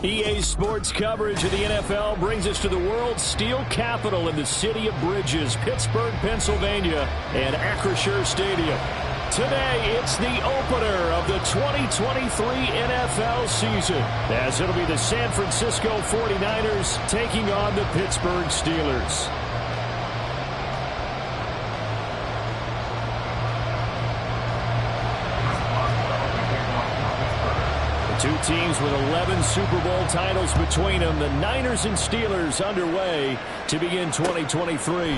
EA Sports coverage of the NFL brings us to the world's steel capital in the city of Bridges, Pittsburgh, Pennsylvania, and Acrisure Stadium. Today, it's the opener of the 2023 NFL season, as it'll be the San Francisco 49ers taking on the Pittsburgh Steelers. Two teams with 11 Super Bowl titles between them. The Niners and Steelers underway to begin 2023.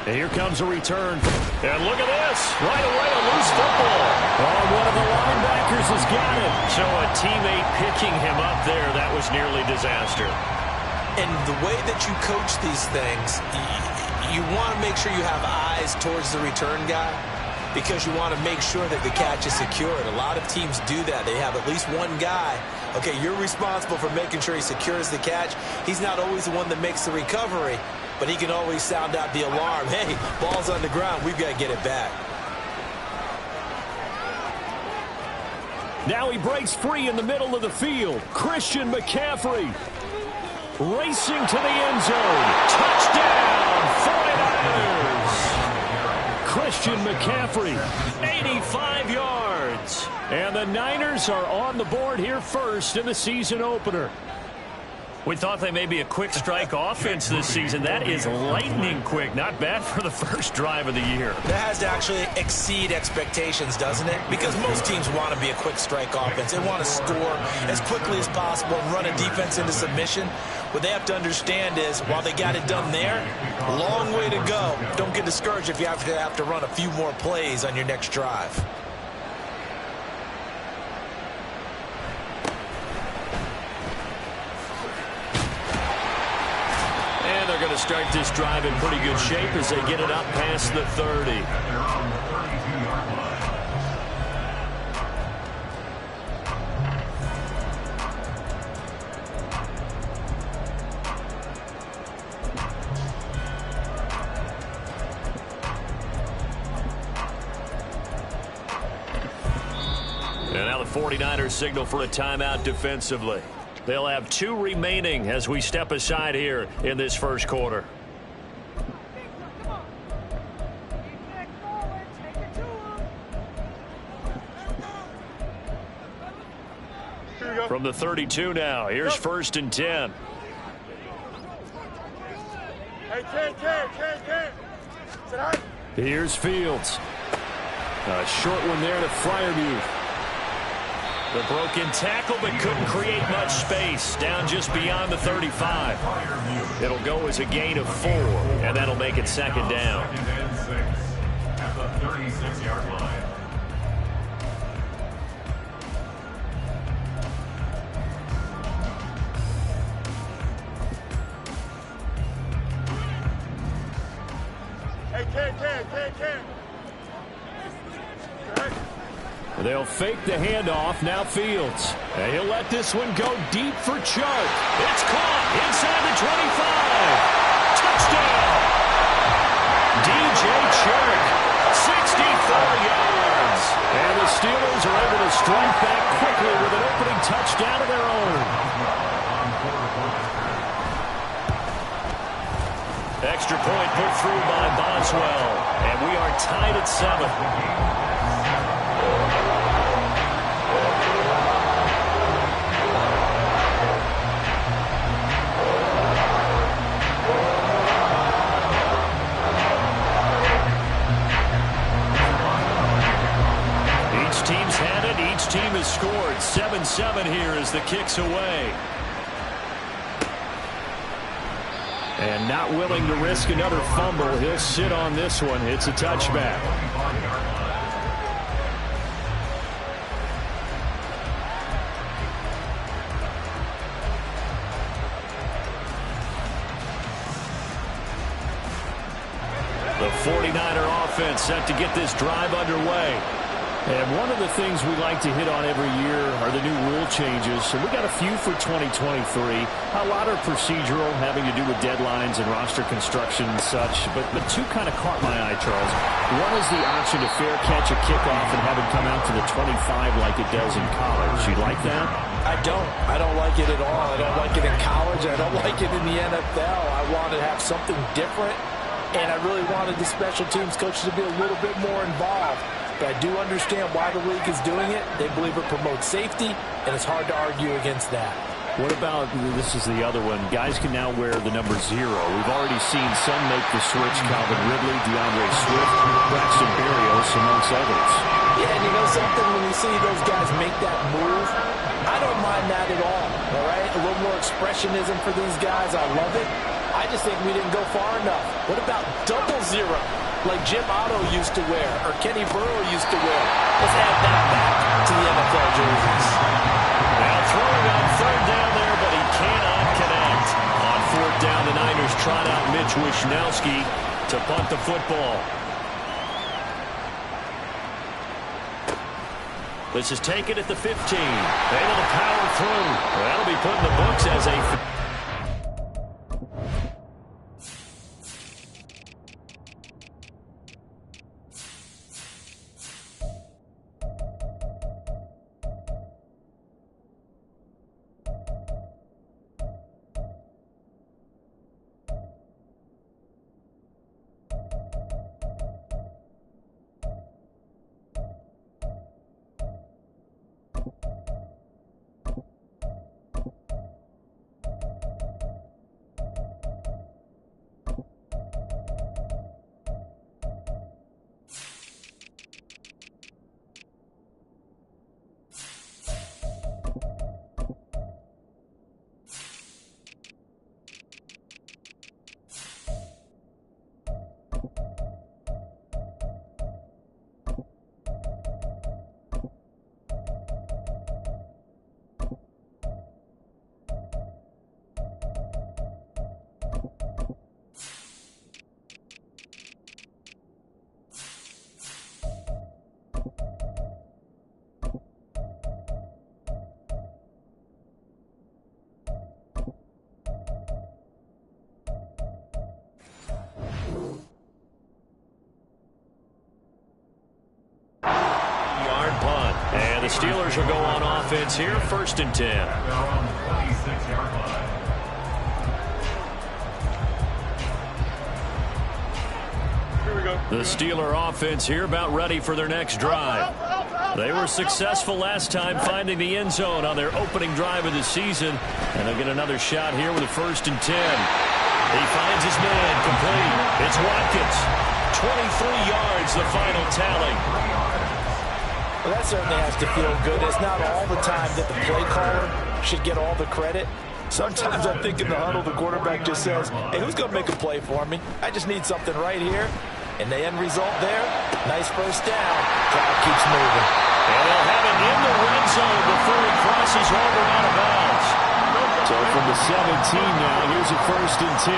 And here comes a return. And look at this. Right away, a loose football. Oh, one of the linebackers has got it. So a teammate picking him up there, that was nearly disaster. And the way that you coach these things, you want to make sure you have eyes towards the return guy, because you want to make sure that the catch is secured. A lot of teams do that. They have at least one guy. Okay, you're responsible for making sure he secures the catch. He's not always the one that makes the recovery, but he can always sound out the alarm. Hey, ball's on the ground. We've got to get it back. Now he breaks free in the middle of the field. Christian McCaffrey racing to the end zone. Touchdown, 49ers. Christian McCaffrey, 85 yards. And the Niners are on the board here first in the season opener. We thought they may be a quick strike offense this season. That is lightning quick. Not bad for the first drive of the year. That has to actually exceed expectations, doesn't it? Because most teams want to be a quick strike offense. They want to score as quickly as possible and run a defense into submission. What they have to understand is, while they got it done there, long way to go. Don't get discouraged if you have to run a few more plays on your next drive. And they're going to start this drive in pretty good shape as they get it up past the 30. And now the 49ers signal for a timeout defensively. They'll have 2 remaining as we step aside here in this first quarter. From the 32 now, here's 1st and 10. Here's Fields. A short one there to Freiermuth. The broken tackle, but couldn't create much space. Down just beyond the 35. It'll go as a gain of 4, and that'll make it 2nd down. At the 36-yard line. They'll fake the handoff. Now Fields. And he'll let this one go deep for Chark. It's caught inside the 25. Touchdown. DJ Chark, 64 yards. And the Steelers are able to strike back quickly with an opening touchdown of their own. Extra point put through by Boswell. And we are tied at 7. Each team has scored 7-7 here as the kick's away. And not willing to risk another fumble, he'll sit on this one. It's a touchback. The 49er offense set to get this drive underway. And one of the things we like to hit on every year are the new rule changes. So we got a few for 2023. A lot are procedural, having to do with deadlines and roster construction and such. But two kind of caught my eye, Charles. One is the option to fair catch a kickoff and have it come out to the 25 like it does in college. You like that? I don't. I don't like it at all. I don't like it in college. I don't like it in the NFL. I want to have something different. And I really wanted the special teams coaches to be a little bit more involved. But I do understand why the league is doing it. They believe it promotes safety, and it's hard to argue against that. What about, this is the other one, guys can now wear the number 0. We've already seen some make the switch, Calvin Ridley, DeAndre Swift, Braxton Berrios, amongst others. Yeah, and you know something, when you see those guys make that move, I don't mind that at all right? A little more expressionism for these guys. I love it. I just think we didn't go far enough. What about double 0? Like Jim Otto used to wear, or Kenny Burrow used to wear. Let's add that back to the NFL jerseys. Now throwing on 3rd down there, but he cannot connect. On 4th down, the Niners trot out Mitch Wishnowsky to punt the football. This is taken at the 15. Able to power through. That'll be put in the books as a... The Steelers will go on offense here, 1st and 10. They're on the 26-yard line. Here we go. The Steeler offense here about ready for their next drive. They were successful last time finding the end zone on their opening drive of the season. And they'll get another shot here with a 1st and 10. He finds his man complete. It's Watkins. 23 yards, the final tally. Well, that certainly has to feel good. It's not all the time that the play caller should get all the credit. Sometimes I think in the huddle, the quarterback just says, hey, who's going to make a play for me? I just need something right here. And the end result there, nice 1st down. Crowd keeps moving. And they'll have it in the red zone before he crosses over out of bounds. So from the 17 now, here's a 1st and 10.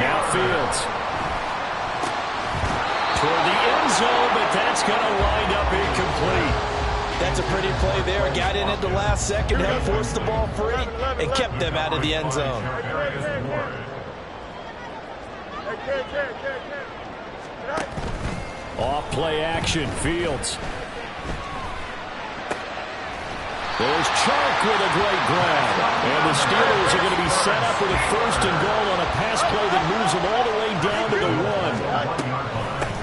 Now Fields. Toward the end zone, but that's going to wind up incomplete. That's a pretty play there. Got in at the last second, have forced the ball free, and kept them out of the end zone. Off play action, Fields. There's Chark with a great grab. And the Steelers are going to be set up with a 1st and goal on a pass play that moves them all the way down to the 1.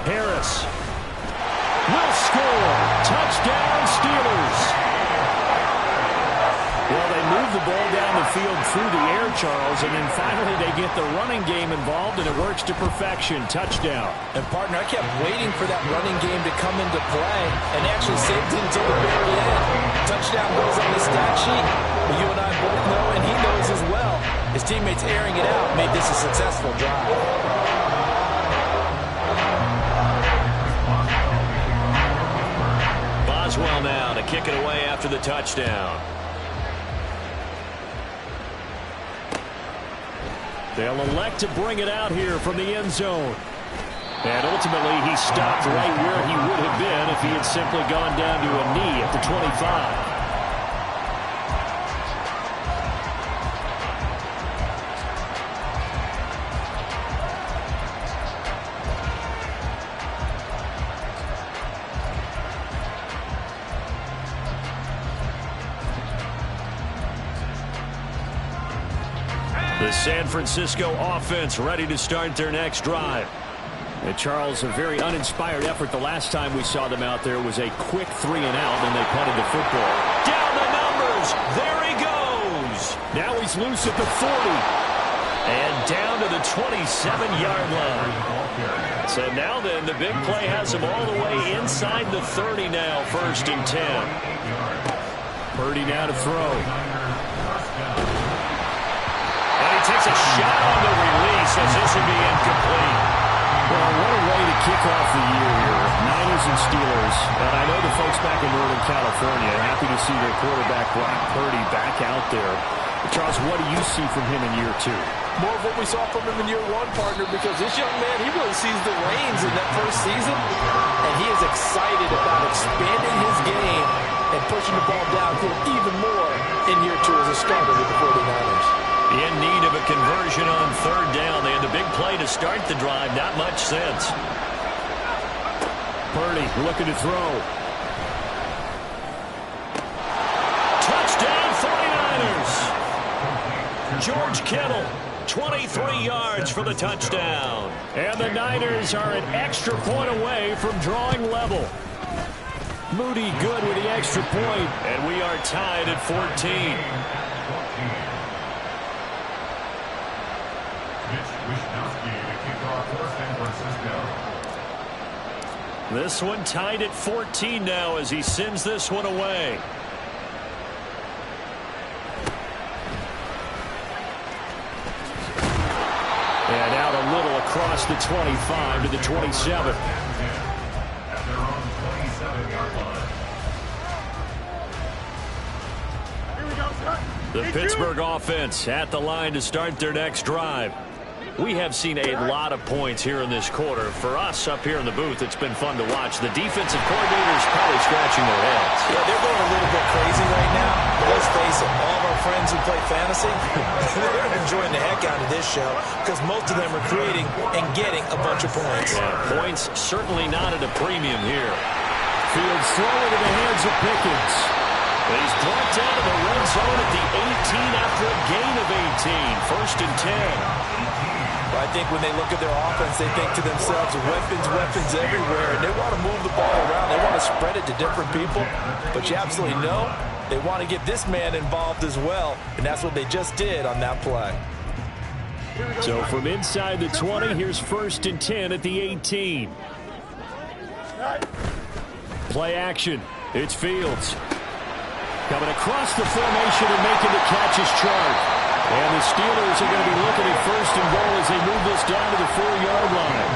Harris will score. Touchdown, Steelers. Well, they move the ball down the field through the air, Charles, and then finally they get the running game involved, and it works to perfection. Touchdown. And, partner, I kept waiting for that running game to come into play and actually saved it until the very end. Touchdown goes on the stat sheet. But you and I both know, and he knows as well, his teammates airing it out made this a successful drive. Boswell now to kick it away after the touchdown. They'll elect to bring it out here from the end zone. And ultimately, he stopped right where he would have been if he had simply gone down to a knee at the 25. The San Francisco offense ready to start their next drive. And Charles, a very uninspired effort the last time we saw them out there was a quick 3-and-out, and they punted the football. Down the numbers. There he goes. Now he's loose at the 40. And down to the 27-yard line. So now then, the big play has him all the way inside the 30 now, 1st and 10. Purdy now to throw. Takes a shot on the release as this will be incomplete. Well, what a way to kick off the year here. Niners and Steelers. And I know the folks back in Northern California are happy to see their quarterback Brock Purdy back out there. But Charles, what do you see from him in year 2? More of what we saw from him in year 1, partner, because this young man, he really sees the reins in that first season. And he is excited about expanding his game and pushing the ball downfield even more in year 2 as a starter with the 49ers. In need of a conversion on 3rd down. They had the big play to start the drive. Not much sense. Purdy looking to throw. Touchdown 49ers. George Kittle, 23 yards for the touchdown. And the Niners are an extra point away from drawing level. Moody good with the extra point. And we are tied at 14. This one tied at 14 now as he sends this one away. And out a little across the 25 to the 27. At their own 27-yard line. The Pittsburgh offense at the line to start their next drive. We have seen a lot of points here in this quarter. For us up here in the booth, it's been fun to watch. The defensive coordinators probably scratching their heads. Yeah, they're going a little bit crazy right now. But let's face it, all of our friends who play fantasy, they're enjoying the heck out of this show because most of them are creating and getting a bunch of points. Yeah, points certainly not at a premium here. Fields throw into the hands of Pickens. He's brought down to the red zone at the 18 after a gain of 18. 1st and 10. I think when they look at their offense, they think to themselves, weapons everywhere, and they want to move the ball around. They want to spread it to different people, but you absolutely know they want to get this man involved as well, and that's what they just did on that play. So from inside the 20, here's 1st and 10 at the 18. Play action. It's Fields. Coming across the formation and making the catch is Chark. And the Steelers are going to be looking at 1st and goal as they move this down to the 4-yard line.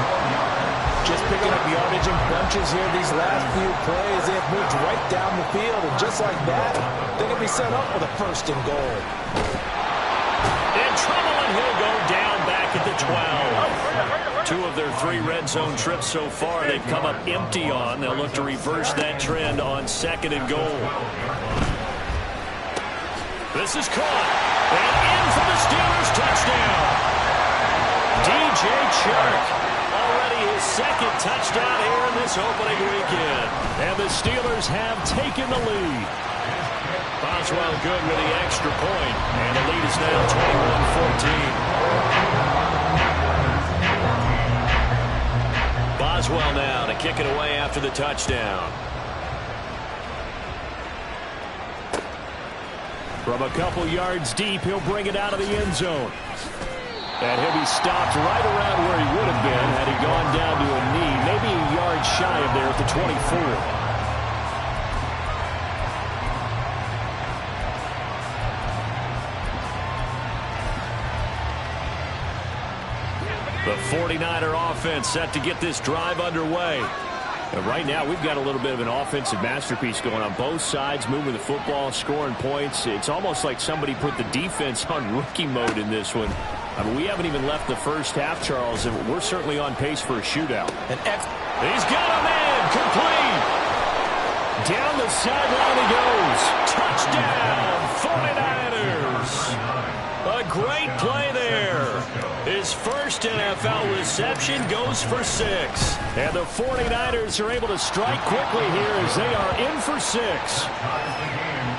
Just picking up yardage in bunches here. These last few plays, they have moved right down the field. And just like that, they're going to be set up with a 1st and goal. In trouble, and he'll go down back at the 12. 2 of their 3 red zone trips so far, they've come up empty on. They'll look to reverse that trend on 2nd and goal. This is caught. And in for the Steelers touchdown. DJ Chark, already his 2nd touchdown here in this opening weekend. And the Steelers have taken the lead. Boswell good with the extra point. And the lead is now 21-14. Boswell now to kick it away after the touchdown. From a couple yards deep, he'll bring it out of the end zone. And he'll be stopped right around where he would have been had he gone down to a knee, maybe a yard shy of there at the 24. The 49er offense set to get this drive underway. And right now, we've got a little bit of an offensive masterpiece going on both sides, moving the football, scoring points. It's almost like somebody put the defense on rookie mode in this one. I mean, we haven't even left the first half, Charles, and we're certainly on pace for a shootout. He's got a man complete. Down the sideline he goes. Touchdown, 49ers. A great play there. His first NFL reception goes for 6. And the 49ers are able to strike quickly here as they are in for 6.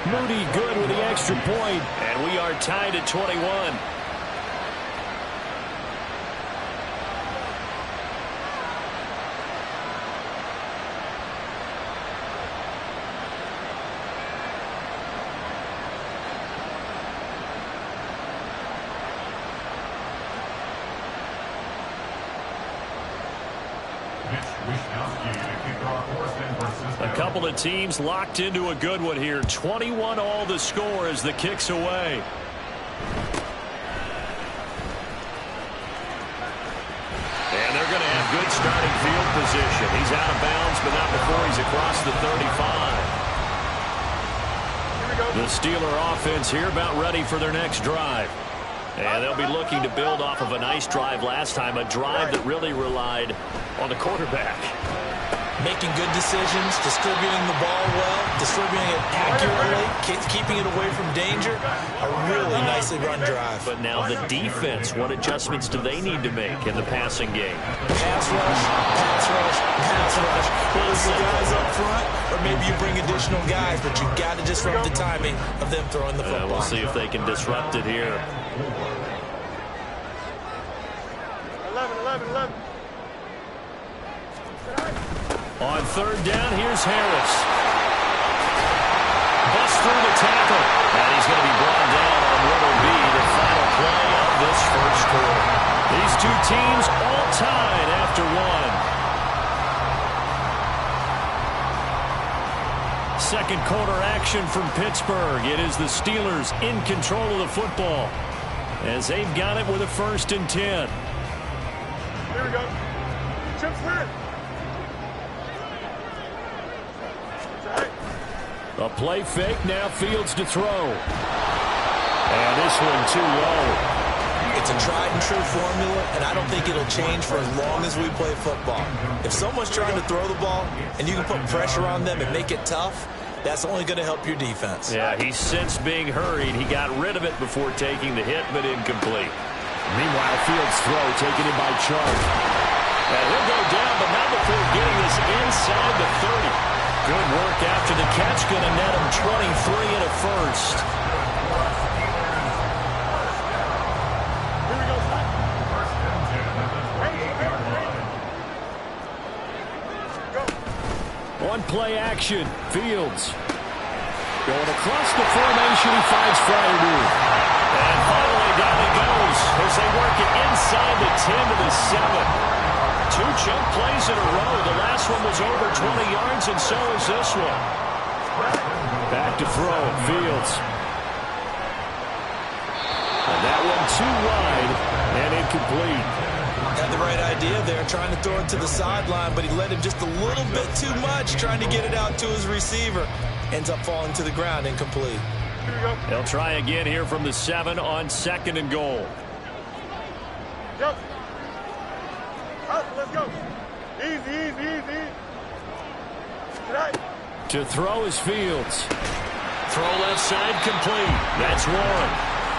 Moody good with the extra point. And we are tied at 21. A couple of teams locked into a good one here. 21 all the score as the kick's away. And they're going to have good starting field position. He's out of bounds, but not before he's across the 35. The Steeler offense here about ready for their next drive. And they'll be looking to build off of a nice drive last time, a drive that really relied on the quarterback. Making good decisions, distributing the ball well, distributing it accurately, keeping it away from danger. A really nicely run drive. But now the defense, what adjustments do they need to make in the passing game? Pass rush, pass rush, pass rush. Whether it's the guys up front or maybe you bring additional guys, but you've got to disrupt the timing of them throwing the football. We'll see if they can disrupt it here. 11. On third down, here's Harris. Busts through the tackle. And he's going to be brought down on what will be the final play of this first quarter. These two teams all tied after one. Second quarter action from Pittsburgh. It is the Steelers in control of the football as they've got it with a 1st and 10. Here we go. Chips lit. A play fake, now Fields to throw. And this one too low. It's a tried and true formula, and I don't think it'll change for as long as we play football. If someone's trying to throw the ball and you can put pressure on them and make it tough, that's only going to help your defense. Yeah, he's since being hurried. He got rid of it before taking the hit, but incomplete. Meanwhile, Fields' throw taken in by Chark. And he'll go down, but not before getting this inside the 30. Good work after the catch. Going to net him 23 and a first. Here we go, son. Go. On play action, Fields. Going across the formation, he finds Fryermuth. And finally down he goes as they work it inside the 10 to the 7. 2 chunk plays in a row. The last one was over 20 yards, and so is this one. Back to throw, Fields. And that one too wide and incomplete. Had the right idea there, trying to throw it to the sideline, but he let him just a little bit too much, trying to get it out to his receiver. Ends up falling to the ground, incomplete. Here we go. They'll try again here from the 7 on 2nd and goal. Go. Up, let's go. Easy. Tonight. To throw is Fields. Throw left side complete. That's Warren.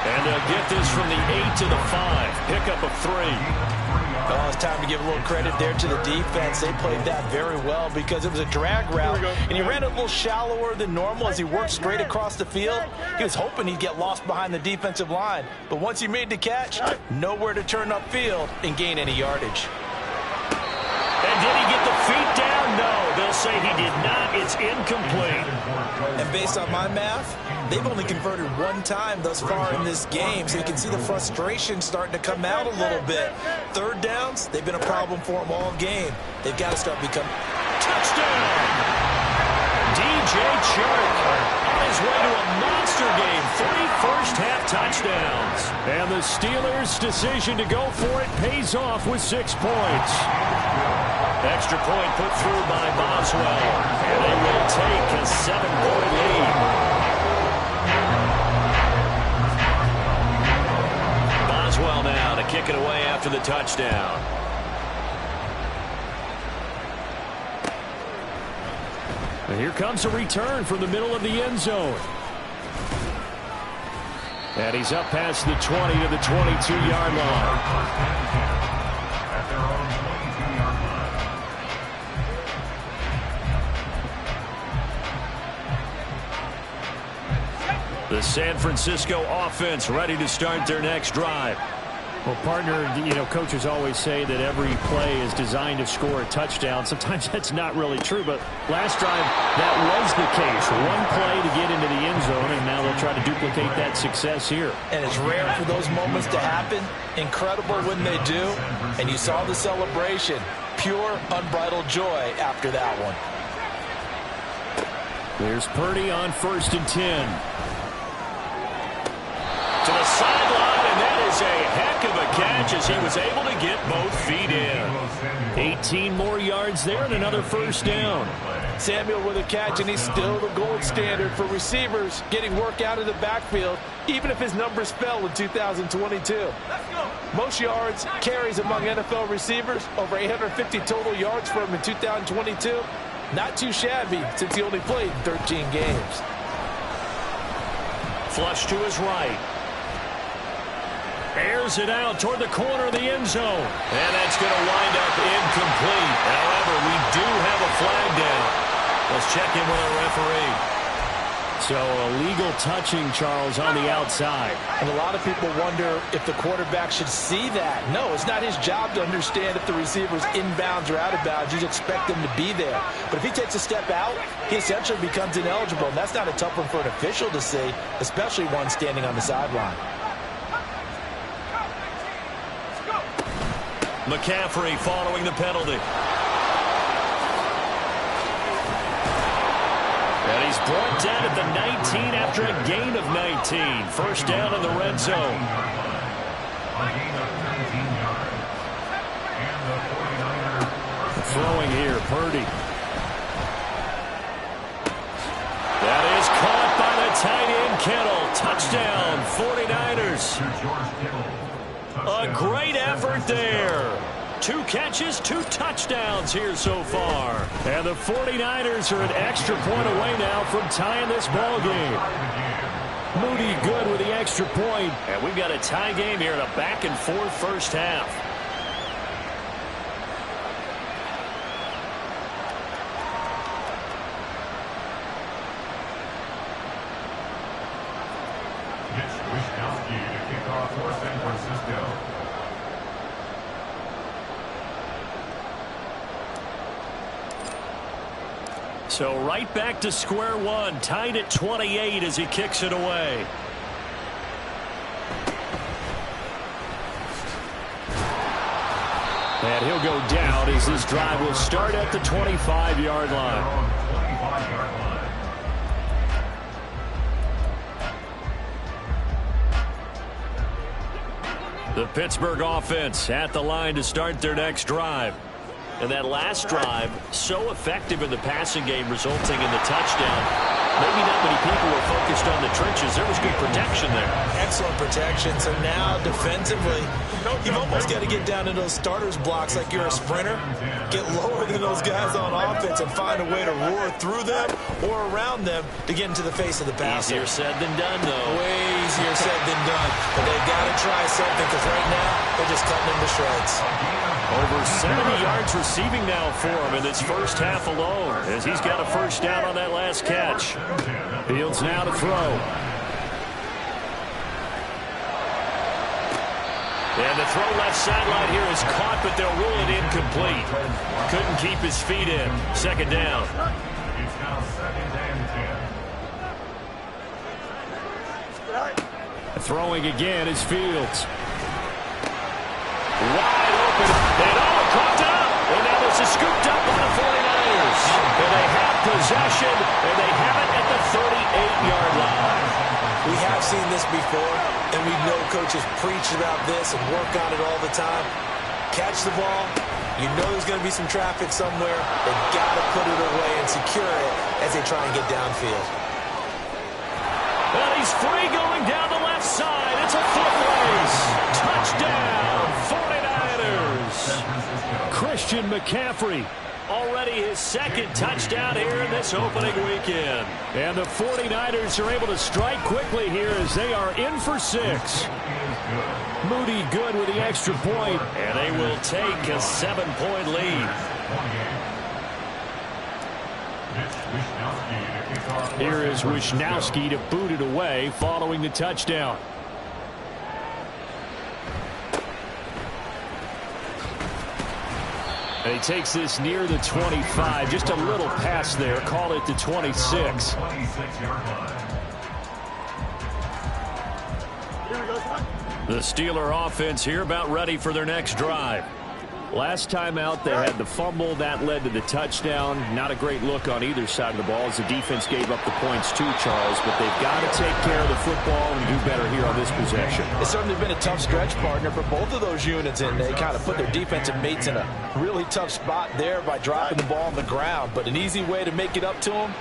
And they'll get this from the 8 to the 5. Pickup of 3. Oh, it's time to give a little credit there to the defense. They played that very well because it was a drag route, and he ran it a little shallower than normal as he worked straight across the field. He was hoping he'd get lost behind the defensive line, but once he made the catch, nowhere to turn upfield and gain any yardage. And did he get the feet down? No, they'll say he did not. It's incomplete. And based on my math, they've only converted 1 time thus far in this game, so you can see the frustration starting to come out a little bit. 3rd downs, they've been a problem for them all game. They've got to start becoming... Touchdown! DJ Chark on his way to a monster game. 3 first-half touchdowns. And the Steelers' decision to go for it pays off with 6 points. Extra point put through by Boswell. And they will take a 7-point lead. Boswell now for the touchdown. And here comes a return from the middle of the end zone. And he's up past the 20 to the 22-yard line. The San Francisco offense ready to start their next drive. Well, partner, coaches always say that every play is designed to score a touchdown. Sometimes that's not really true, but last drive, that was the case. One play to get into the end zone, and now they'll try to duplicate that success here. And it's rare for those moments to happen. Incredible when they do. And you saw the celebration. Pure, unbridled joy after that one. There's Purdy on 1st and 10. To the sideline, and that is a heck of a catch as he was able to get both feet in. 18 more yards there and another first down. Samuel with a catch, and he's still the gold standard for receivers getting work out of the backfield, even if his numbers fell in 2022. Most yards, carries among NFL receivers, over 850 total yards for him in 2022. Not too shabby since he only played 13 games. Flush to his right. Airs it out toward the corner of the end zone. And that's going to wind up incomplete. However, we do have a flag down. Let's check in with our referee. So illegal touching, Charles, on the outside. And a lot of people wonder if the quarterback should see that. No, it's not his job to understand if the receiver's inbounds or out of bounds. You expect him to be there. But if he takes a step out, he essentially becomes ineligible. And that's not a tough one for an official to see, especially one standing on the sideline. McCaffrey following the penalty. And he's brought down at the 19 after a gain of 19. First down in the red zone. Throwing here, Purdy. That is caught by the tight end, Kittle. Touchdown, 49ers. A great effort there. 2 catches, 2 touchdowns here so far. And the 49ers are an extra point away now from tying this ball game. Moody good with the extra point. And we've got a tie game here in a back-and-forth first half. So right back to square one, tied at 28 as he kicks it away. And he'll go down as this drive will start at the 25-yard line. The Pittsburgh offense at the line to start their next drive. And that last drive, so effective in the passing game, resulting in the touchdown. Maybe not many people were focused on the trenches. There was good protection there. Excellent protection. So now, defensively, you've almost got to get down to those starters blocks like you're a sprinter. Get lower than those guys on offense and find a way to roar through them or around them to get into the face of the passer. Easier said than done, though. Way easier said than done. But they've got to try something because right now, they're just cutting them to shreds. Over 70 yards receiving now for him in this first half alone as he's got a first down on that last catch. Fields now to throw. And the throw left sideline here is caught, but they'll rule it incomplete. Couldn't keep his feet in. Second down. It's now 2nd and 10. Throwing again is Fields. Wide open. And caught up. And now this is scooped up by the 49ers. And they have possession, and they have it at the 38-yard line. We have seen this before, and we know coaches preach about this and work on it all the time. Catch the ball. You know there's going to be some traffic somewhere. They've got to put it away and secure it as they try and get downfield. And he's free going down the left side. It's a foot race. Touchdown, 49ers. Christian McCaffrey. Already his second touchdown here in this opening weekend. And the 49ers are able to strike quickly here as they are in for 6. Moody good with the extra point. And they will take a 7-point lead. Here is Wisnowski to boot it away following the touchdown. And he takes this near the 25. Just a little pass there. Call it the 26. The Steeler offense here about ready for their next drive. Last time out, they had the fumble. That led to the touchdown. Not a great look on either side of the ball as the defense gave up the points too, Charles. But they've got to take care of the football and do better here on this possession. It's certainly been a tough stretch, partner, for both of those units, and they kind of put their defensive mates in a really tough spot there by dropping the ball on the ground. But an easy way to make it up to them,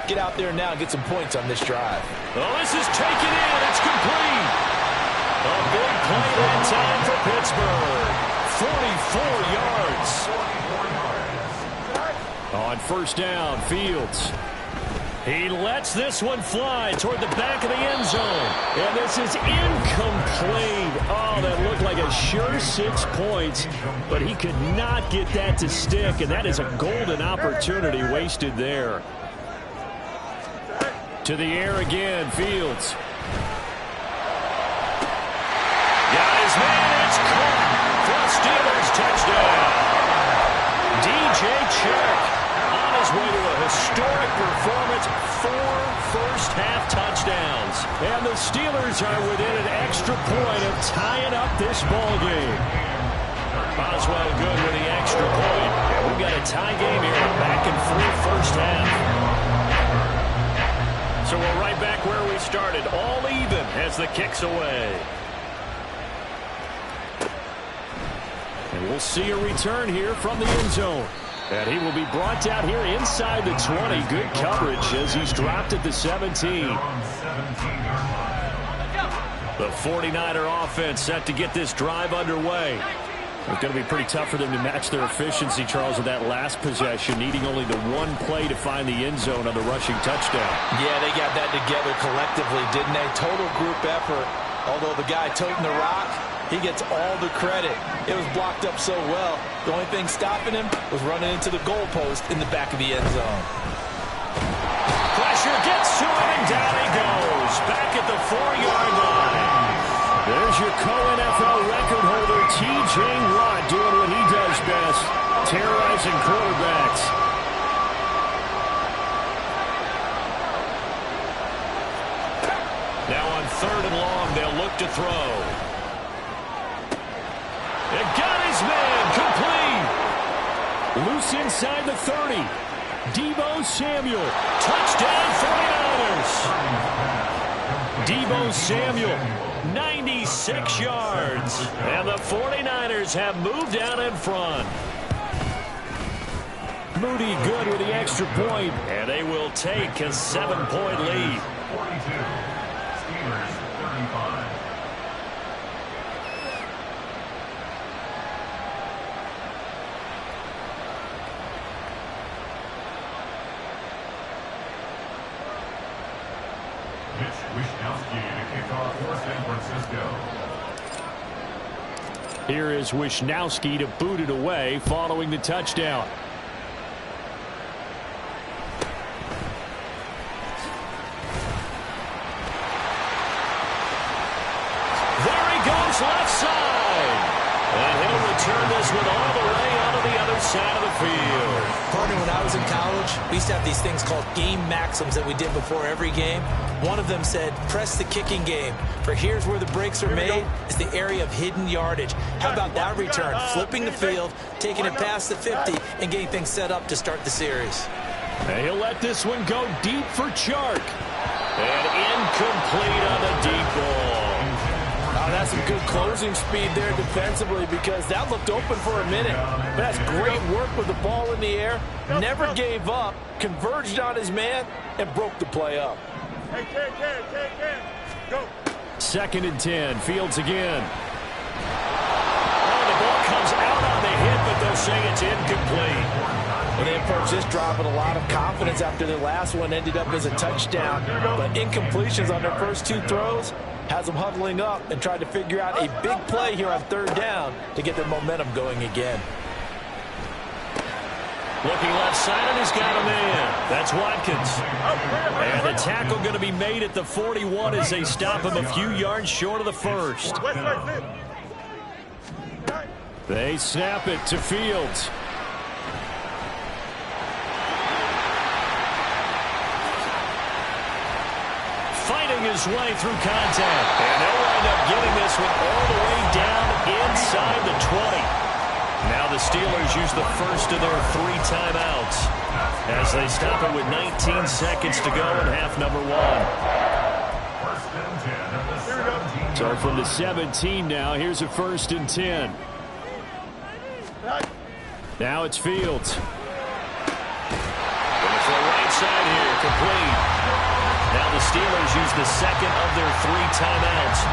get out there now and get some points on this drive. Oh, this is taken in. It's complete. A big play that time for Pittsburgh. 44 yards. On first down, Fields. He lets this one fly toward the back of the end zone. And this is incomplete. Oh, that looked like a sure 6 points, but he could not get that to stick, and that is a golden opportunity wasted there. To the air again, Fields. Got his man, it's caught. Steelers touchdown. DJ Chark on his way to a historic performance. 4 first-half touchdowns. And the Steelers are within an extra point of tying up this ball game. Boswell good with the extra point. And we've got a tie game here. Back and forth first half. So we're right back where we started. All even as the kick's away. And we'll see a return here from the end zone. And he will be brought down here inside the 20. Good coverage as he's dropped at the 17. The 49er offense set to get this drive underway. It's going to be pretty tough for them to match their efficiency, Charles, with that last possession, needing only the one play to find the end zone on the rushing touchdown. Yeah, they got that together collectively, didn't they? Total group effort. Although the guy toting the rock, he gets all the credit. It was blocked up so well. The only thing stopping him was running into the goalpost in the back of the end zone. Pressure gets to him, and down he goes. Back at the 4-yard line. There's your co-NFL record holder, T.J. Watt, doing what he does best, terrorizing quarterbacks. Now on 3rd and long, they'll look to throw. It got his man, complete. Loose inside the 30. Deebo Samuel. Touchdown 49ers. Deebo Samuel. 96 yards. And the 49ers have moved out in front. Moody good with the extra point. And they will take a 7-point lead. 42. Steelers 35. Wisnowski to kick off for San Francisco. Here is Wisnowski to boot it away following the touchdown. There he goes left side. And he'll return this one all the way onto the other side of the field. Partner, when I was in college, we used to have these things called game maxims that we did before every game. One of them said, press the kicking game. For here's where the breaks are made, is the area of hidden yardage. How about that return? Flipping the field, taking it past the 50, and getting things set up to start the series. And he'll let this one go deep for Chark. And incomplete on the deep ball. That's some good closing speed there defensively because that looked open for a minute. But that's great work with the ball in the air. Never gave up, converged on his man, and broke the play up. Go. 2nd and 10. Fields again. Oh, the ball comes out on the hit, but but they'll say it's incomplete. And they approach this drive with a lot of confidence after their last one ended up as a touchdown. But incompletions on their first two throws has them huddling up and trying to figure out a big play here on third down to get their momentum going again. Looking left side, and he's got a man. That's Watkins. And the tackle going to be made at the 41 as they stop him a few yards short of the first. They snap it to Fields. Fighting his way through contact. And they'll wind up getting this one all the way down inside the 20. Now the Steelers use the first of their 3 timeouts as they stop it with 19 seconds to go in half number 1. So from the 17 now, here's a 1st and 10. Now it's Fields. Going to throw right side here, complete. Now the Steelers use the second of their 3 timeouts.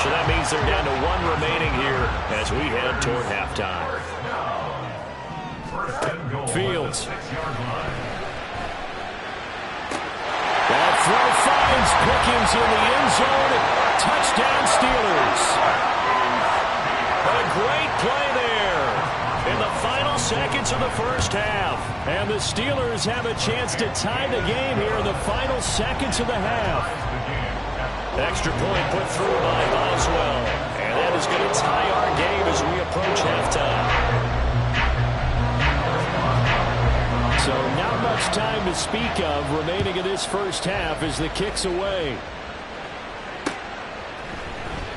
So that means they're down to 1 remaining here as we head toward halftime. Fields. That throw finds Pickens in the end zone. Touchdown Steelers. A great play there in the final seconds of the first half. And the Steelers have a chance to tie the game here in the final seconds of the half. Extra point put through by Boswell. And that is going to tie our game as we approach halftime. So not much time to speak of remaining in this first half as the kick's away.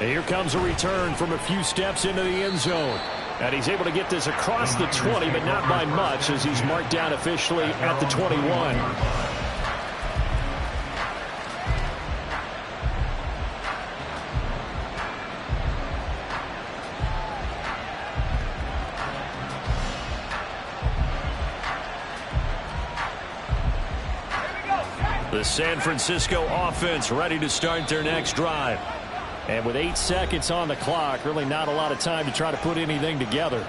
And here comes a return from a few steps into the end zone. And he's able to get this across the 20, but not by much as he's marked down officially at the 21. The San Francisco offense ready to start their next drive. And with 8 seconds on the clock, really not a lot of time to try to put anything together.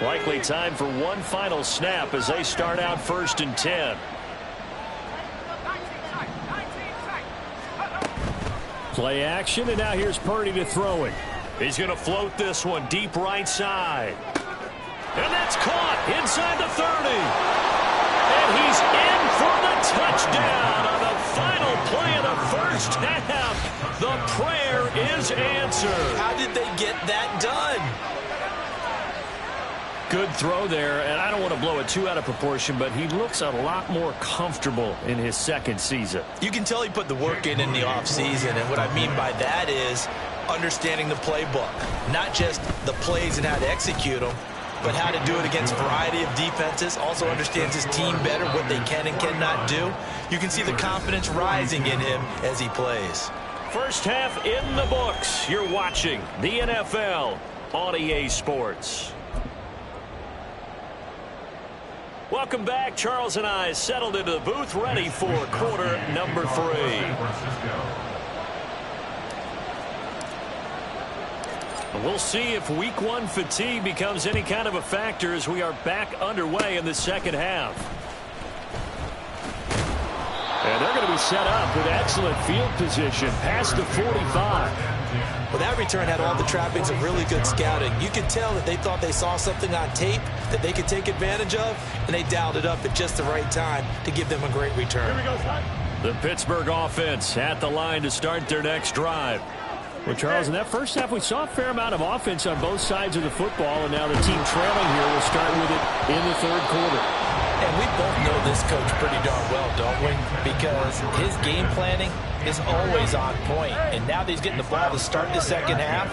Likely time for one final snap as they start out 1st and 10. Play action, and now here's Purdy to throw it. He's going to float this one deep right side. And that's caught inside the 30. And he's in for the touchdown on the final play of the first half. The prayer is answered. How did they get that done? Good throw there, and I don't want to blow it too out of proportion, but he looks a lot more comfortable in his second season. You can tell he put the work in the offseason, and what I mean by that is understanding the playbook. Not just the plays and how to execute them, but how to do it against a variety of defenses. Also understands his team better, what they can and cannot do. You can see the confidence rising in him as he plays. First half in the books. You're watching the NFL on EA Sports. Welcome back. Charles and I settled into the booth, ready for quarter number 3. We'll see if week 1 fatigue becomes any kind of a factor as we are back underway in the second half. And they're going to be set up with excellent field position past the 45. Well, that return had all the trappings of really good scouting. You could tell that they thought they saw something on tape that they could take advantage of, and they dialed it up at just the right time to give them a great return. The Pittsburgh offense at the line to start their next drive. Well, Charles, in that first half, we saw a fair amount of offense on both sides of the football, and now the team trailing here will start with it in the third quarter. And we both know this coach pretty darn well, don't we? Because his game planning is always on point. And now that he's getting the ball to start the second half,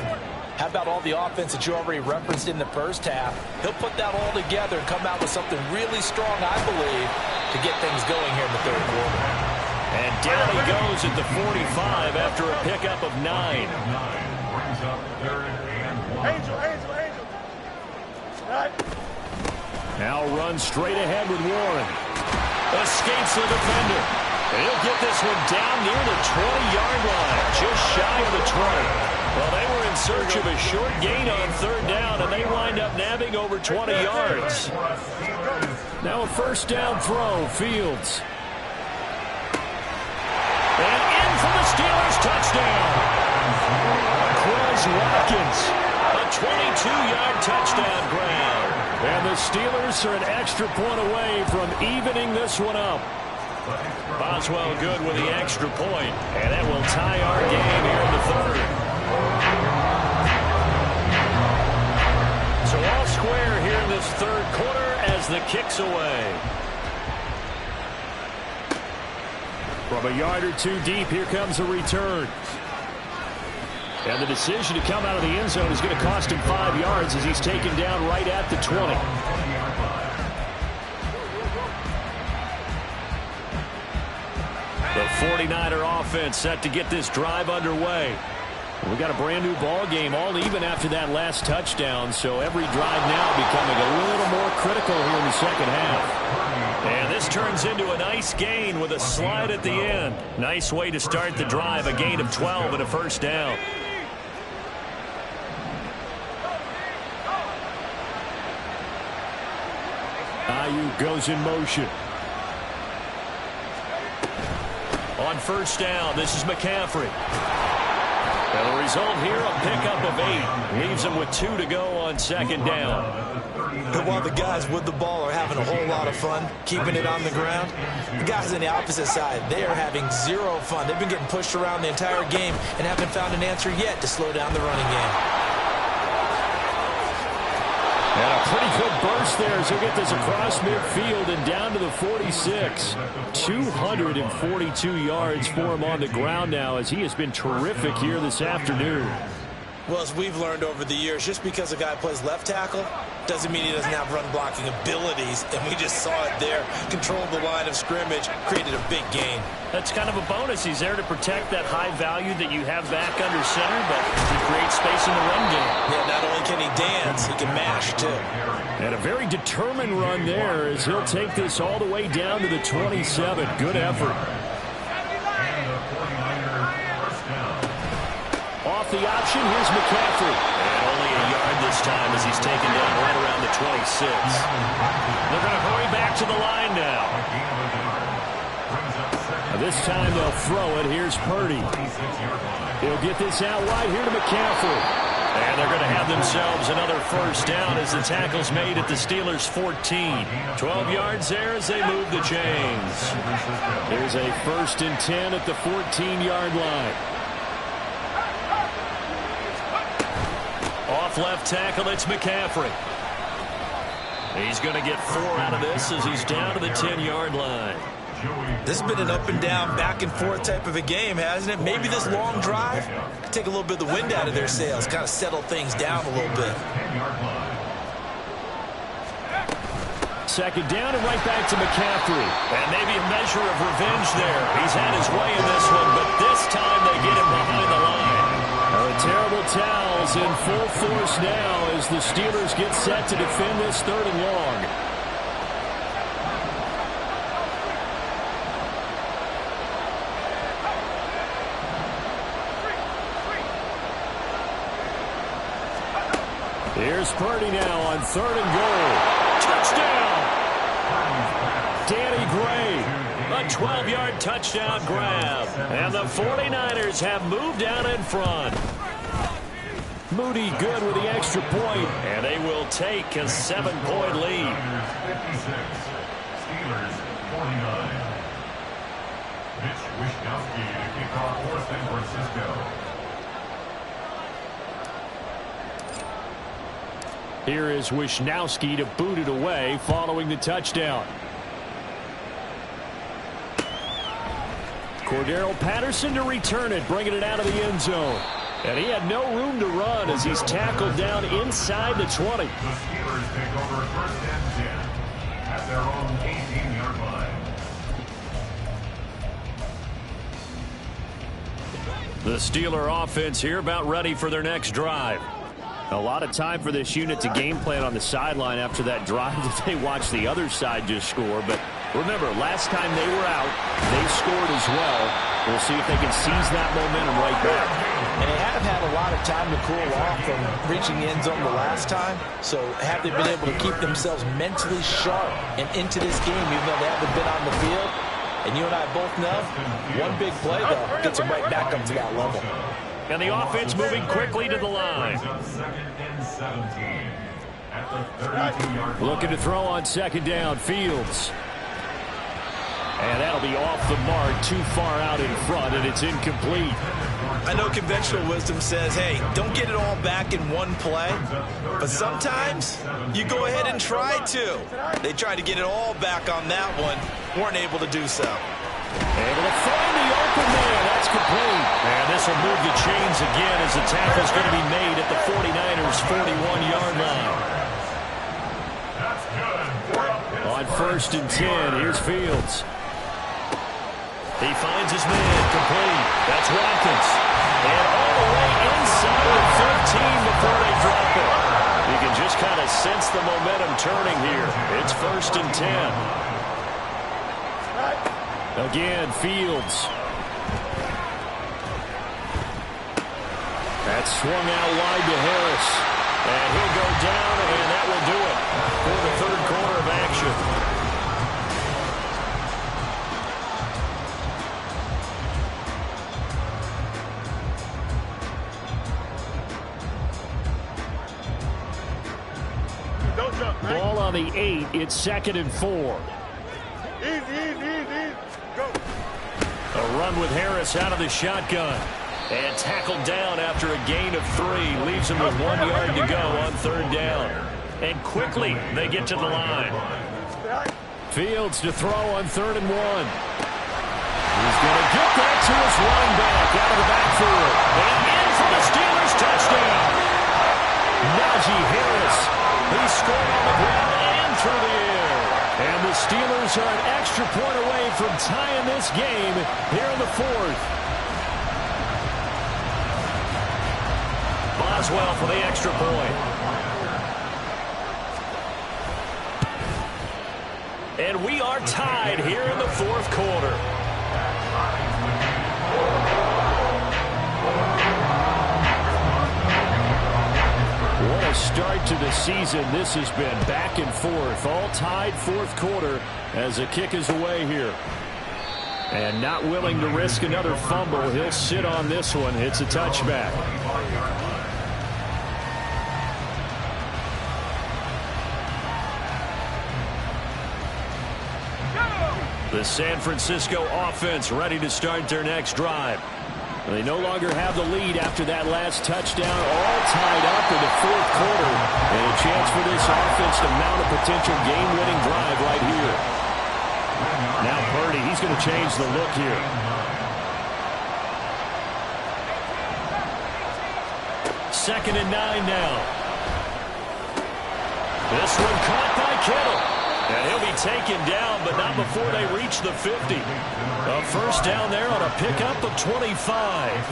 how about all the offense that you already referenced in the first half? He'll put that all together and come out with something really strong, I believe, to get things going here in the third quarter. And down he goes at the 45 after a pickup of 9. Now runs straight ahead with Warren. Escapes the defender. And he'll get this one down near the 20-yard line, just shy of the 20. Well, they were in search of a short gain on third down, and they wind up nabbing over 20 yards. Now a first down throw, Fields. And in for the Steelers, touchdown. Quez Watkins. A 22-yard touchdown grab. And the Steelers are an extra point away from evening this one up. Boswell good with the extra point, and that will tie our game here in the third. So all square here in this third quarter as the kick's away. From a yard or two deep, here comes a return. And the decision to come out of the end zone is going to cost him 5 yards as he's taken down right at the 20. The 49er offense set to get this drive underway. We got a brand new ball game, all even after that last touchdown, so every drive now becoming a little more critical here in the second half. And this turns into a nice gain with a slide at the end. Nice way to start the drive, a gain of 12 and a first down. Ayuk goes in motion. On first down, this is McCaffrey. And the result here, a pickup of 8. Leaves him with 2 to go on second down. And while the guys with the ball are having a whole lot of fun keeping it on the ground, the guys on the opposite side, they are having zero fun. They've been getting pushed around the entire game and haven't found an answer yet to slow down the running game. And a pretty good burst there as he'll get this across midfield and down to the 46. 242 yards for him on the ground now as he has been terrific here this afternoon. Well, as we've learned over the years, just because a guy plays left tackle doesn't mean he doesn't have run-blocking abilities, and we just saw it there. Controlled the line of scrimmage, created a big gain. That's kind of a bonus. He's there to protect that high value that you have back under center, but to create space in the run game. Yeah, not only can he dance, he can mash, too. And a very determined run there as he'll take this all the way down to the 27. Good effort. Off the option, here's McCaffrey. And only a yard this time as he's taken down right around the 26. They're going to hurry back to the line now. This time they'll throw it. Here's Purdy. He'll get this out wide here to McCaffrey. And they're going to have themselves another first down as the tackle's made at the Steelers' 14. 12 yards there as they move the chains. There's a 1st and 10 at the 14-yard line. Off left tackle, it's McCaffrey. He's going to get 4 out of this as he's down to the 10-yard line. This has been an up-and-down, back-and-forth type of a game, hasn't it? Maybe this long drive could take a little bit of the wind out of their sails, kind of settle things down a little bit. Second down and right back to McCaffrey. And maybe a measure of revenge there. He's had his way in this one, but this time they get him behind the line. Terrible towels in full force now as the Steelers get set to defend this 3rd and long. Here's Purdy now on 3rd and goal. Touchdown! Danny Gray. A 12-yard touchdown grab. And the 49ers have moved out in front. Moody good with the extra point. And they will take a 7-point lead. Steelers 49. Mitch Wishnowsky to kick off for San Francisco. Here is Wishnowsky to boot it away following the touchdown. Cordero Patterson to return it, bringing it out of the end zone. And he had no room to run as he's tackled down inside the 20. The Steelers take over 1st and 10 at their own 18-yard line. The Steeler offense here about ready for their next drive. A lot of time for this unit to game plan on the sideline after that drive that they watched the other side just score. But Remember, last time they were out, they scored as well. We'll see if they can seize that momentum right back. And they have had a lot of time to cool off from reaching the end zone the last time. So have they been able to keep themselves mentally sharp and into this game, even though they haven't been on the field? And you and I both know, one big play, though, gets them right back up to that level. And the offense moving quickly to the line. Looking to throw on second down, Fields. And that'll be off the mark, too far out in front, and it's incomplete. I know conventional wisdom says, hey, don't get it all back in one play. But sometimes you go ahead and try to. They tried to get it all back on that one. Weren't able to do so. Able to find the open man. That's complete. And this will move the chains again as the tackle's going to be made at the 49ers' 41-yard line. On 1st and 10, here's Fields. He finds his man, complete. That's Watkins. And all the way inside the 15 before they drop it. You can just kind of sense the momentum turning here. It's 1st and 10. Again, Fields. That's swung out wide to Harris. And he'll go down, and that will do it for the third quarter of action. Ball on the 8. It's 2nd and 4. Easy. Go. A run with Harris out of the shotgun. And tackled down after a gain of 3. Leaves him with 1 yard to go on 3rd down. And quickly they get to the line. Fields to throw on 3rd and 1. He's going to get that to his running back out of the backfield. And in for the Steelers touchdown. Najee Harris. He scored on the ground and through the air. And the Steelers are an extra point away from tying this game here in the 4th. Boswell for the extra point. And we are tied here in the 4th quarter. What a start to the season. This has been back and forth. All tied 4th quarter as the kick is away here. And not willing to risk another fumble. He'll sit on this one. It's a touchback. The San Francisco offense ready to start their next drive. They no longer have the lead after that last touchdown. All tied up in the 4th quarter. And a chance for this offense to mount a potential game-winning drive right here. Now Purdy, he's going to change the look here. Second and 9 now. This one caught by Kittle. And he'll be taken down, but not before they reach the 50. A first down there on a pickup of 25.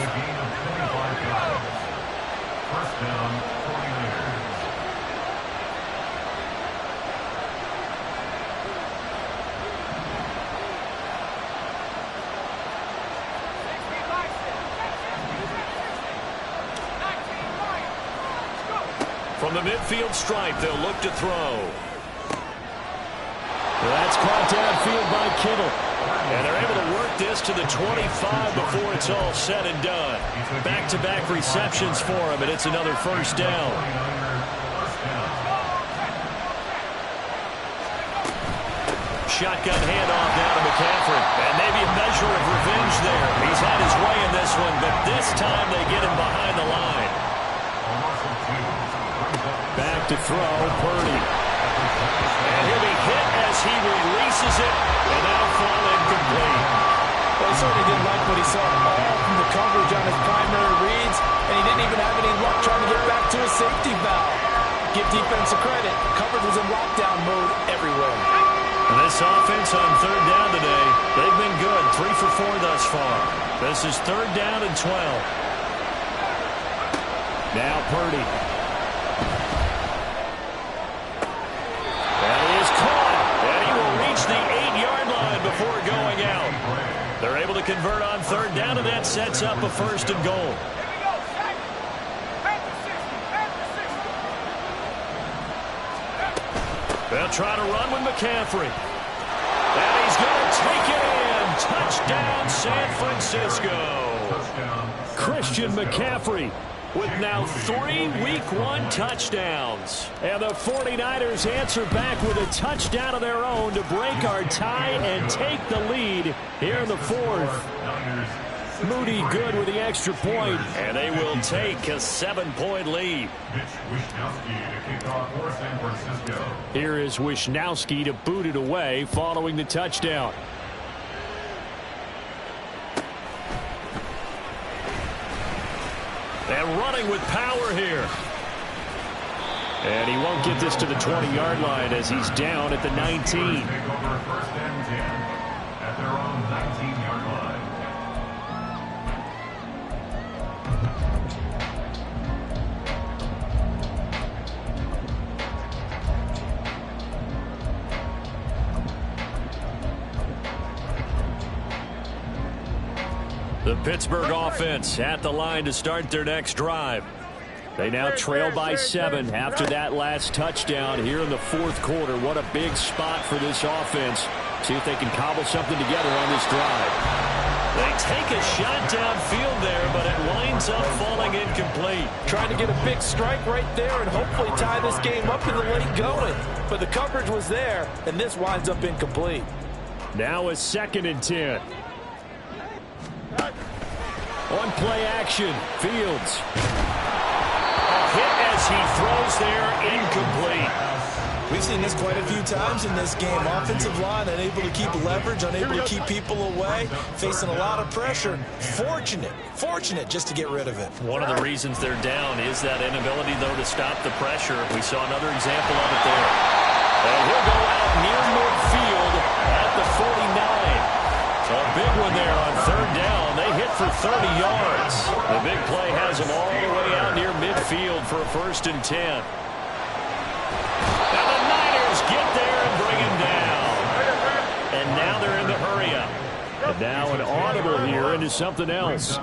First down, 49ers. From the midfield stripe, they'll look to throw. That's caught downfield by Kittle. And they're able to work this to the 25 before it's all said and done. Back-to-back receptions for him, and it's another first down. Shotgun handoff down to McCaffrey. And maybe a measure of revenge there. He's had his way in this one, but this time they get him behind the line. Back to throw, Purdy. And he'll be hit as he releases it, and that'll fall incomplete. Well, he certainly didn't like what he saw all from the coverage on his primary reads, and he didn't even have any luck trying to get back to his safety valve. Give defense a credit. Coverage was in lockdown mode everywhere. And this offense on 3rd down today, they've been good. 3 for 4 thus far. This is 3rd down and 12. Now Purdy. And he is caught. And he will reach the 8-yard sets up a 1st and goal. They'll try to run with McCaffrey. And he's going to take it in. Touchdown, San Francisco. Christian McCaffrey with now 3 Week 1 touchdowns. And the 49ers answer back with a touchdown of their own to break our tie and take the lead here in the 4th. Moody good with the extra point. And they will take a 7-point lead. Here is Wishnowski to boot it away following the touchdown. And running with power here. And he won't get this to the 20-yard line as he's down at the 19. Take over 1st and 10 at their own 19-yard line. The Pittsburgh offense at the line to start their next drive. They now trail by 7 after that last touchdown here in the 4th quarter. What a big spot for this offense. See if they can cobble something together on this drive. They take a shot downfield there, but it winds up falling incomplete. Trying to get a big strike right there and hopefully tie this game up in the late going. But the coverage was there, and this winds up incomplete. Now a 2nd and 10. On play action, Fields. Hit as he throws there, incomplete. We've seen this quite a few times in this game. Offensive line unable to keep leverage, unable to keep people away, facing a lot of pressure. Fortunate just to get rid of it. One of the reasons they're down is that inability, though, to stop the pressure. We saw another example of it there. And he'll go out near midfield at the 49. A big one there on 3rd down. They hit for 30 yards. The big play has them all the way out near midfield for a 1st and 10. Now the Niners get there and bring him down. And now they're in the hurry up. And now an audible here into something else.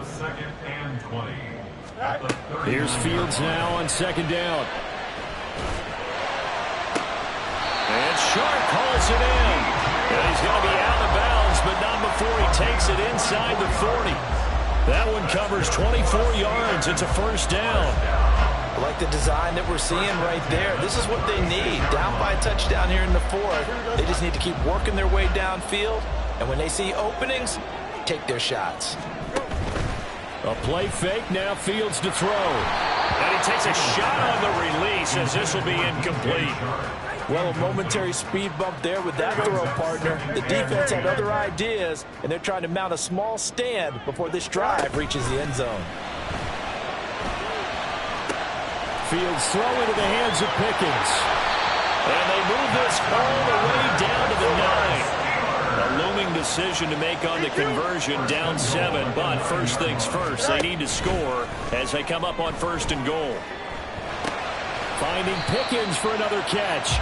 Here's Fields now on 2nd down. And Sharp calls it in. And he's going to be out of bounds, but not before he takes it inside the 40. That one covers 24 yards. It's a 1st down. I like the design that we're seeing right there. This is what they need. Down by a touchdown here in the 4th. They just need to keep working their way downfield. And when they see openings, take their shots. A play fake, now Fields to throw. And he takes a shot on the release as this will be incomplete. Well, a momentary speed bump there with that throw, partner. The defense had other ideas, and they're trying to mount a small stand before this drive reaches the end zone. Fields throw into the hands of Pickens. And they move this all the way down to the 9. A looming decision to make on the conversion, down 7. But first things first, they need to score as they come up on 1st and goal. Finding Pickens for another catch.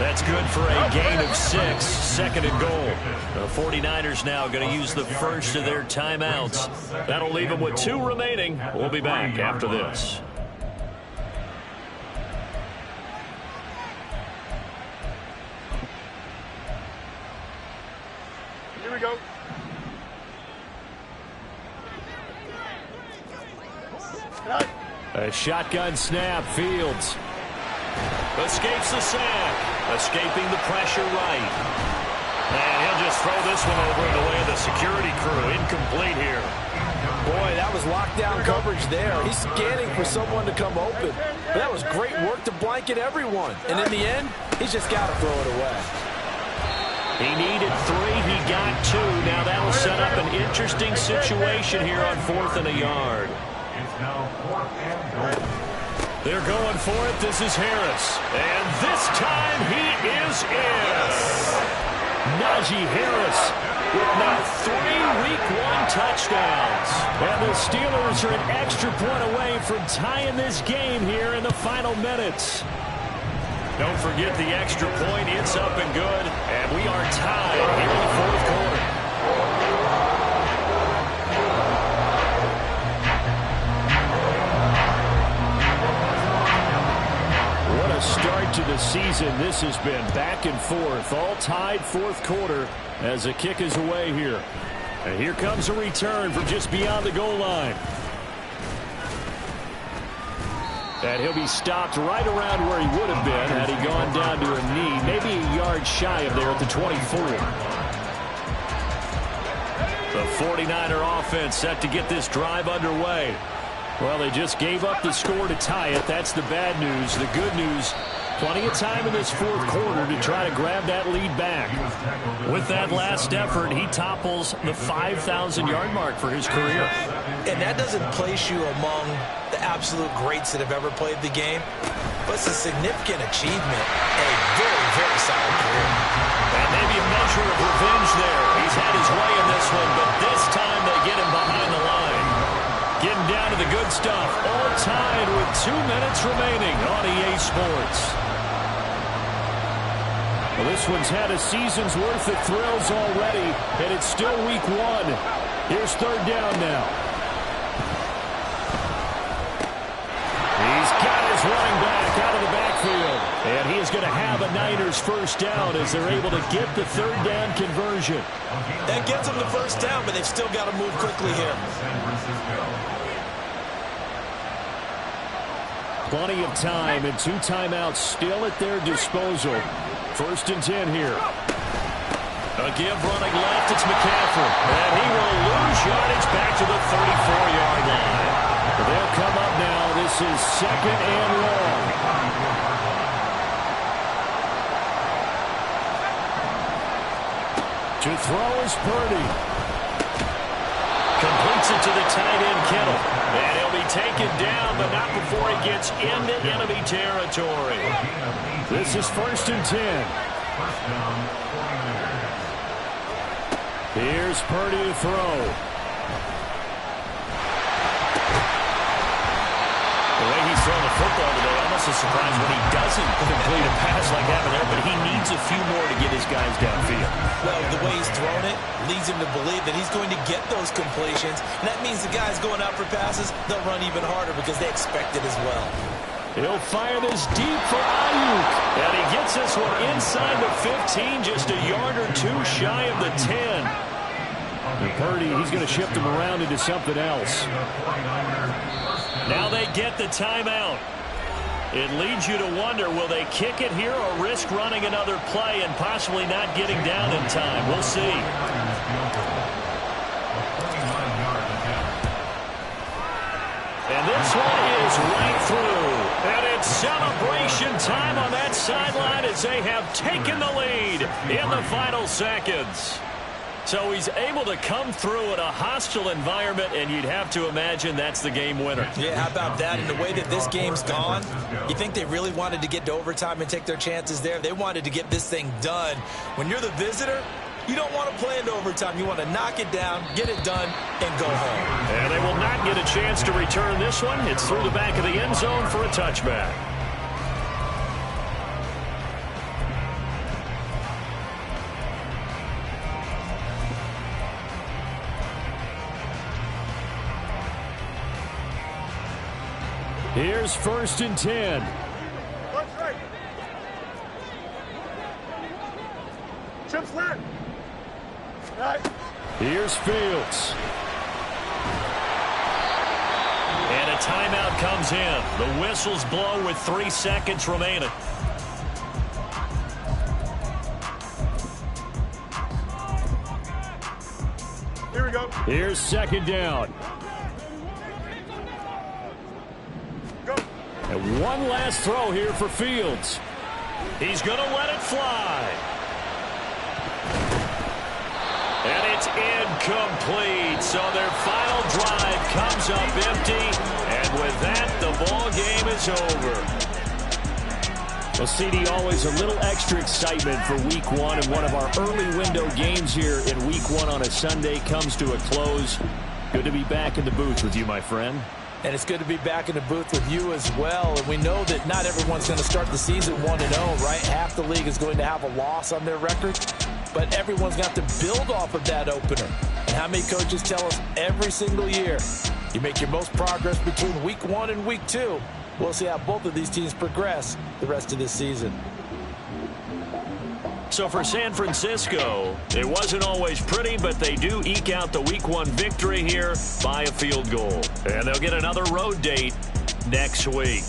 That's good for a gain of 6. 2nd and goal. The 49ers now going to use the first of their timeouts. That'll leave them with 2 remaining. We'll be back after this. Here we go. A shotgun snap, Fields. Escapes the sack. Escaping the pressure right. And he'll just throw this one over in the way of the security crew. Incomplete here. Boy, that was lockdown coverage there. He's scanning for someone to come open. But that was great work to blanket everyone. And in the end, he's just got to throw it away. He needed 3. He got 2. Now that'll set up an interesting situation here on 4th and a yard. It's now 4th and goal. They're going for it. This is Harris. And this time he is in. Najee Harris with now 3 Week 1 touchdowns. And the Steelers are an extra point away from tying this game here in the final minutes. Don't forget the extra point. It's up and good. And we are tied here in the 4th quarter. a start to the season. This has been back and forth, all tied fourth quarter as the kick is away here. And here comes a return from just beyond the goal line. And he'll be stopped right around where he would have been had he gone down to a knee, maybe a yard shy of there at the 24. The 49er offense set to get this drive underway. Well, they just gave up the score to tie it. That's the bad news. The good news, plenty of time in this fourth quarter to try to grab that lead back. With that last effort, he topples the 5,000-yard mark for his career. And that doesn't place you among the absolute greats that have ever played the game, but it's a significant achievement and a very, very solid career. And maybe a measure of revenge there. He's had his way in this one, but this time they get him behind the line. Getting down to the good stuff, all tied with 2 minutes remaining on EA Sports. Well, this one's had a season's worth of thrills already, and it's still week one. Here's third down now. He's got his running back out of the backfield, and he is going to have a Niners first down as they're able to get the third down conversion. That gets them the first down, but they've still got to move quickly here. Plenty of time and 2 timeouts still at their disposal. First and 10 here. A give running left, it's McCaffrey. And he will lose yardage back to the 34-yard line. They'll come up now. This is second and long. To throw is Purdy. Completes it to the tight end, Kittle. And he'll be taken down, but not before he gets into enemy territory. This is first and 10. Here's Purdy to throw. The way he's throwing the football today, almost a surprise when he doesn't complete a pass like that there, but he needs a few more to get his guys downfield. Well, the way he's thrown it leads him to believe that he's going to get those completions. And that means the guys going out for passes, they'll run even harder because they expect it as well. He'll fire this deep for Ayuk. And he gets this one inside the 15, just a yard or 2 shy of the 10. And Purdy, he's going to shift him around into something else. Now they get the timeout. It leads you to wonder, will they kick it here or risk running another play and possibly not getting down in time? We'll see. And this one is right through. And it's celebration time on that sideline as they have taken the lead in the final seconds. So he's able to come through in a hostile environment, and you'd have to imagine that's the game winner. Yeah, how about that? And the way that this game's gone, you think they really wanted to get to overtime and take their chances there? They wanted to get this thing done. When you're the visitor, you don't want to play into overtime. You want to knock it down, get it done, and go home. And they will not get a chance to return this one. It's through the back of the end zone for a touchback. Here's first and 10. Chip's lit. Here's Fields. And a timeout comes in. The whistles blow with 3 seconds remaining. Here we go. Here's second down. And one last throw here for Fields. He's going to let it fly. And it's incomplete. So their final drive comes up empty. And with that, the ball game is over. Well, CD, always a little extra excitement for week one. And one of our early window games here in week one on a Sunday comes to a close. Good to be back in the booth with you, my friend. And it's good to be back in the booth with you as well. And we know that not everyone's going to start the season 1-0, right? Half the league is going to have a loss on their record. But everyone's got to build off of that opener. And how many coaches tell us every single year, you make your most progress between week 1 and week 2. We'll see how both of these teams progress the rest of this season. So for San Francisco, it wasn't always pretty, but they do eke out the Week 1 victory here by a field goal. And they'll get another road date next week.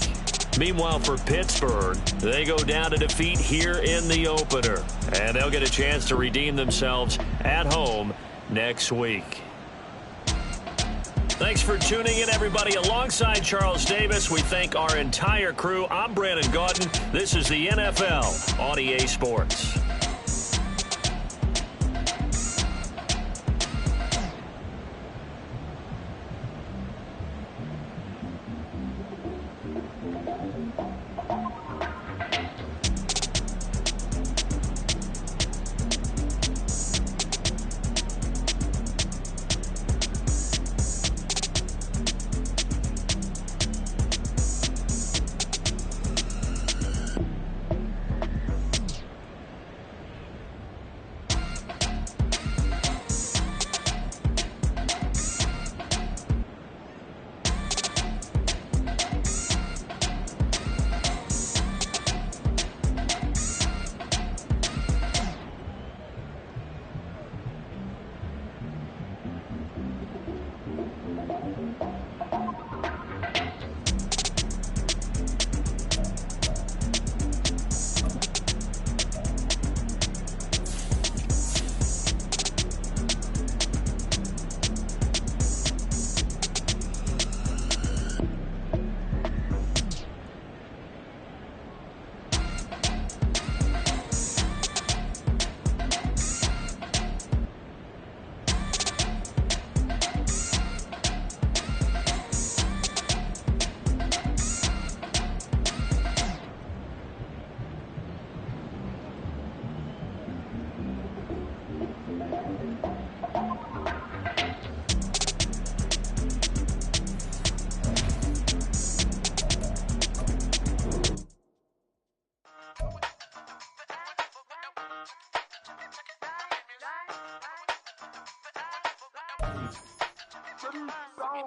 Meanwhile, for Pittsburgh, they go down to defeat here in the opener. And they'll get a chance to redeem themselves at home next week. Thanks for tuning in, everybody. Alongside Charles Davis, we thank our entire crew. I'm Brandon Gaudin. This is the NFL on EA Sports.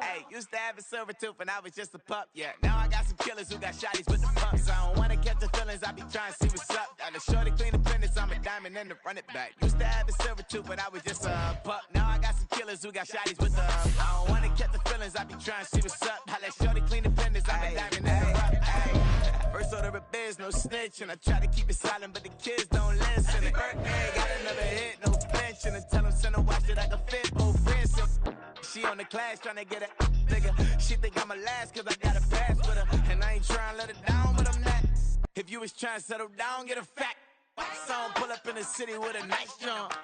Hey, used to have a silver tooth when I was just a pup, yeah. Now I got some killers who got shotties with the pumps. I don't wanna catch the feelings, I be trying to see what's up. Got a shorty clean the fitness, I'm a diamond and to run it back. Used to have a silver tooth when I was just a pup. Now I got some killers who got shotties with the I don't wanna catch the feelings, I be trying to see what's up. I let shorty clean the fitness, I'm a diamond and to run it. First order of biz, no snitch, and I try to keep it silent, but the kids don't listen. Birthday, got another hit, no flinch, and I tell them send a watch that I can fit both wrists. She on the class trying to get it bigger. She think I'm a last cause I got a pass with her. And I ain't trying to let it down, but I'm not. If you was trying to settle down, get a fact. Song pull up in the city with a nice jump.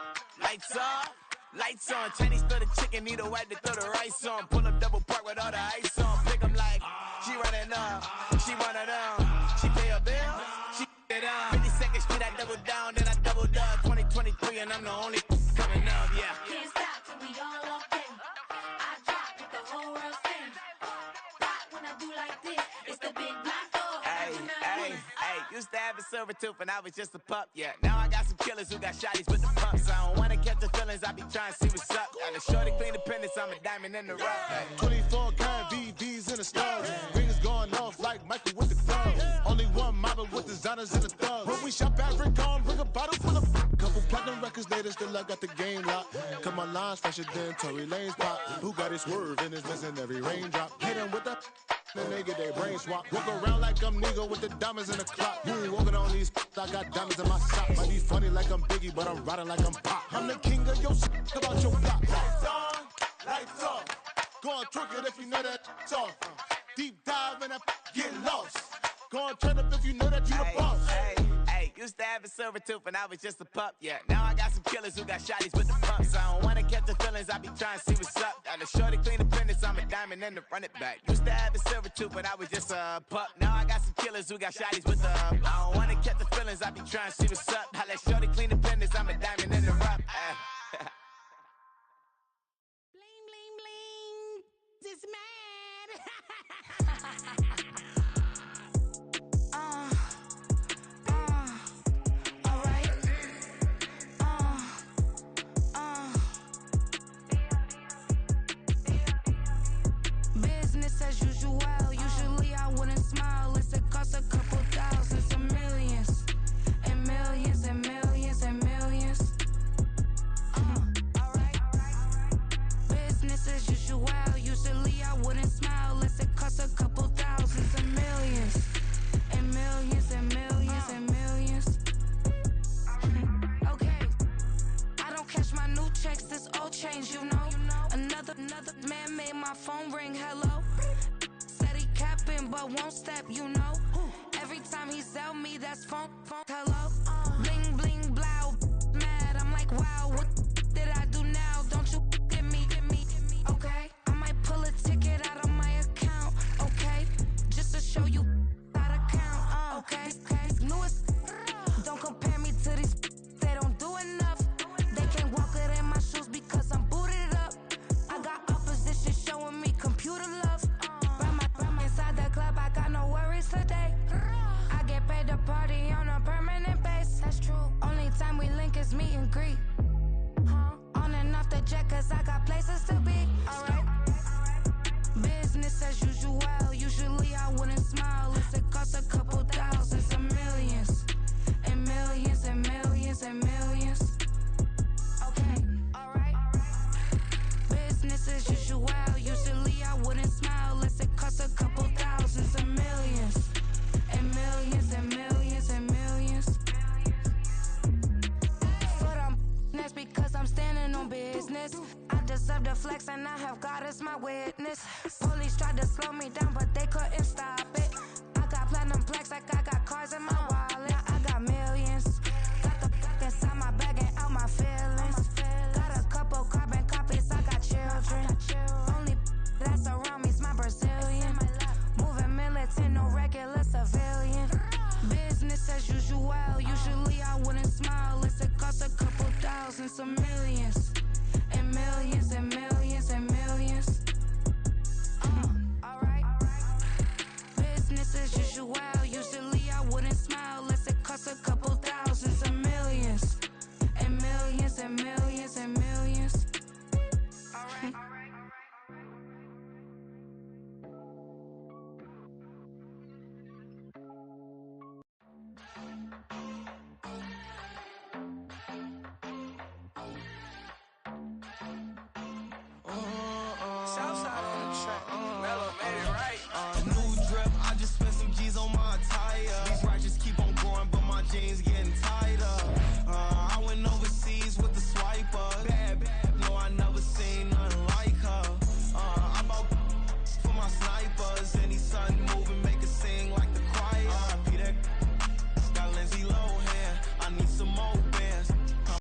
Lights off, lights on. Chinese throw the chicken, need a wipe to throw the rice on. Pull up double park with all the ice on. Pick 'em like, she running up, she one of them. She pay her bill, she it up. 52nd Street, I double down, then I doubled up. 2023 and I'm the only coming up, yeah. Can't stop till we all locked in. I drop it, the whole world sings. Rock when I do like this, it's the big black dog. Hey, used to have a silver tooth when I was just a pup, yeah. Now I got some killers who got shotties with the pumps. I don't wanna catch the feelings, I be trying to see what's up. Got a shorty clean the pendants, I'm a diamond in the rough. Hey. 24 karat VVs in the stars. Rings going off like Michael with the club. Only one mobbing with designers in the thugs. When we shop at Rick on, bring a bottle full of couple platinum records later, still I got the game locked. Come on, lines fresher than Tory Lane's pop. Who got his swerve and is missing every raindrop? Hit him with the then they get their brain swap. Walk around like I'm Nego with the diamonds in the clock. You ain't walking on these I got diamonds in my sock. Might be funny like I'm Biggie, but I'm riding like I'm Pop. I'm the king of your shit, about your block. Lights on, lights off. Go on, twerk it if you know that it's off. Deep dive and get lost. Go on, turn up if you know that you the boss. Hey, used to have a silver tooth when I was just a pup, yeah. Now I got some killers who got shotties with the pumps. I don't wanna catch the feelings, I be trying to see what's up. Got a shorty clean the pendants, I'm a diamond and to run it back. Used to have a silver tooth when I was just a pup. Now I got some killers who got shotties with the I don't wanna catch the feelings, I be trying to see what's up. I let shorty clean the pendants, I'm a diamond and to run. Bling, bling, bling. This man. Business as usual. Usually I wouldn't smile. but won't step, you know. Every time he sell me, that's phone, hello. Bling, bling, blow, mad. I'm like, wow, what did I do now? Don't you get me, okay? I might pull a ticket out of my account, okay? Just to show you how to count, okay? Newest, don't compare me to these, they don't do enough. They can't walk it in my shoes because I'm booted up. I got opposition showing me computer love. Ram inside the club, I got no worries today. I get paid to party on a permanent base. That's true. Only time we link is meet and greet. On and off the jet, cause I got places to be. Alright. Business as usual. Usually I wouldn't smile if it costs a couple thousands and millions. And millions and millions and millions. Okay, alright. Business as usual. Usually I wouldn't smile unless it costs a couple thousands and millions. And millions and millions and millions. But that's because I'm standing on business. I deserve the flex and I have God as my witness. Police tried to slow me down,